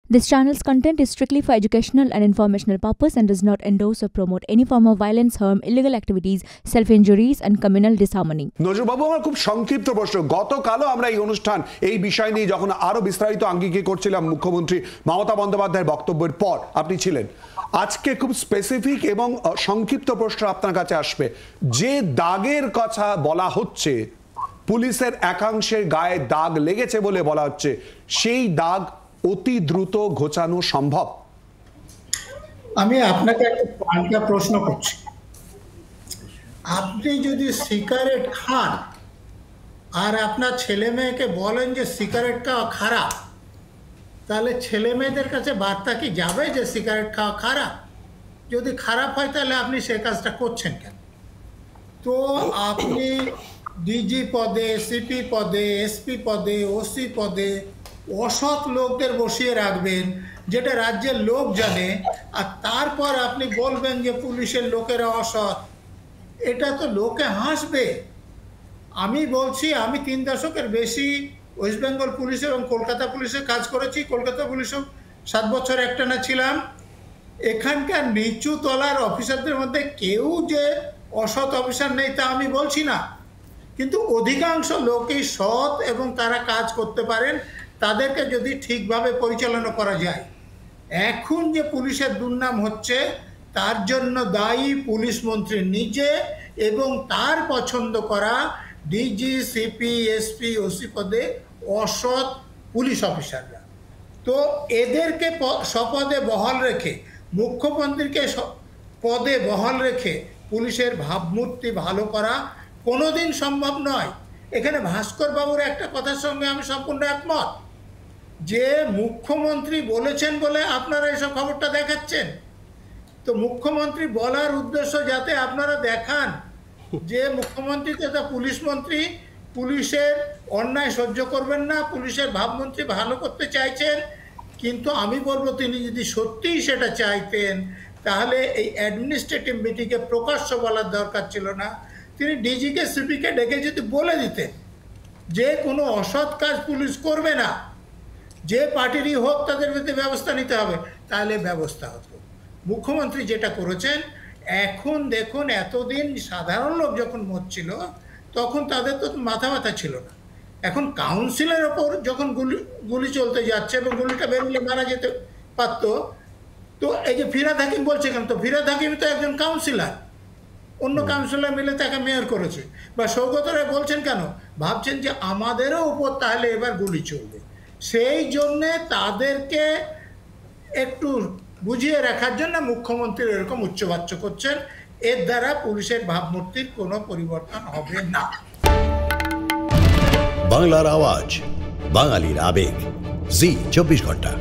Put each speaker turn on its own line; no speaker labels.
This channel's content is strictly for educational and informational purpose and does not endorse or promote any form of violence, harm, illegal activities, self-injuries and communal disharmony.
নজরুলবাবু, আমার খুব সংক্ষিপ্ত প্রশ্ন। গতকালও আমরা এই অনুষ্ঠান এই বিষয় নিয়ে যখন আরো বিস্তারিত আঙ্গিকে করছিলাম মুখ্যমন্ত্রী মমতা বন্দ্যোপাধ্যায়ের বক্তব্যের পর আপনি ছিলেন। আজকে খুব স্পেসিফিক এবং সংক্ষিপ্ত প্রশ্ন আপনার কাছে আসবে। যে দাগের কথা বলা হচ্ছে, পুলিশের একাংশের গায়ে দাগ লেগেছে বলে বলা হচ্ছে, সেই দাগ অতি দ্রুত ঘোচানো সম্ভব?
আমি আপনাকে একটা পাল্টা প্রশ্ন করছি। আপনি যদি সিগারেট খান আর আপনার ছেলে মেয়েকে বলেন যে সিগারেট খাওয়া খারাপ, তাহলে ছেলে মেয়েদের কাছে বার্তা কি যাবে যে সিগারেট খাওয়া খারাপ? যদি খারাপ হয় তাহলে আপনি সে কাজটা করছেন কেন? তো আপনি ডিজি পদে, সিপি পদে, এসপি পদে, ওসি পদে অসৎ লোকদের বসিয়ে রাখবেন, যেটা রাজ্যের লোক জানে, আর তারপর আপনি বলবেন যে পুলিশের লোকেরা অসৎ। এটা তো লোকে হাসবে। আমি বলছি, আমি 3 দশকের বেশি ওয়েস্ট বেঙ্গল পুলিশ এবং কলকাতা পুলিশে কাজ করেছি। কলকাতা পুলিশেও 7 বছর একটানা ছিলাম। এখানকার নিচু তলার অফিসারদের মধ্যে কেউ যে অসৎ অফিসার নেই তা আমি বলছি না, কিন্তু অধিকাংশ লোকই সৎ এবং তারা কাজ করতে পারেন, তাদেরকে যদি ঠিকভাবে পরিচালনা করা যায়। এখন যে পুলিশের দুর্নাম হচ্ছে তার জন্য দায়ী পুলিশ মন্ত্রী নিজে এবং তার পছন্দ করা ডিজি, সিপি, এসপি, ওসি পদে অসৎ পুলিশ অফিসাররা। তো এদেরকে স্বপদে বহাল রেখে, মুখ্যমন্ত্রীকে পদে বহাল রেখে পুলিশের ভাবমূর্তি ভালো করা কোনোদিন সম্ভব নয়। এখানে ভাস্কর বাবুর একটা কথার সঙ্গে আমি সম্পূর্ণ একমত, যে মুখ্যমন্ত্রী বলেছেন বলে আপনারা এসব খবরটা দেখাচ্ছেন। তো মুখ্যমন্ত্রী বলার উদ্দেশ্য যাতে আপনারা দেখান যে মুখ্যমন্ত্রী তথা পুলিশ মন্ত্রী পুলিশের অন্যায় সহ্য করবেন না, পুলিশের ভাবমন্ত্রী ভালো করতে চাইছেন। কিন্তু আমি বলবো, তিনি যদি সত্যিই সেটা চাইতেন তাহলে এই অ্যাডমিনিস্ট্রেটিভ মিটিংয়ে প্রকাশ্য বলার দরকার ছিল না। তিনি ডিজিকে, সিপিকে ডেকে যদি বলে দিতেন যে কোনো অসৎ কাজ পুলিশ করবে না, যে পার্টিরই হোক তাদের বিরুদ্ধে ব্যবস্থা নিতে হবে, তাহলে ব্যবস্থা হতো। মুখ্যমন্ত্রী যেটা করেছেন, এখন দেখুন, এতদিন সাধারণ লোক যখন মরছিল তখন তাদের তো মাথা ব্যথা ছিল না। এখন কাউন্সিলের ওপর যখন গুলি চলতে যাচ্ছে এবং গুলিটা বেরোলে মারা যেতে পারত, তো এই যে ফিরহাদ হাকিম বলছে কেন? তো ফিরহাদ হাকিম তো একজন কাউন্সিলর, অন্য কাউন্সিলর মিলে তাকে মেয়র করেছে। বা সৌগত রায় বলছেন কেন? ভাবছেন যে আমাদেরও উপর তাহলে এবার গুলি চলবে। সেই জন্যে তাদেরকে একটু বুঝিয়ে রাখার জন্য মুখ্যমন্ত্রী এরকম উচ্চবাচ্য করছেন। এর দ্বারা পুলিশের ভাবমূর্তির কোনো পরিবর্তন হবে না।
বাংলার আওয়াজ, বাঙালির আবেগ, জি 24 ঘন্টা।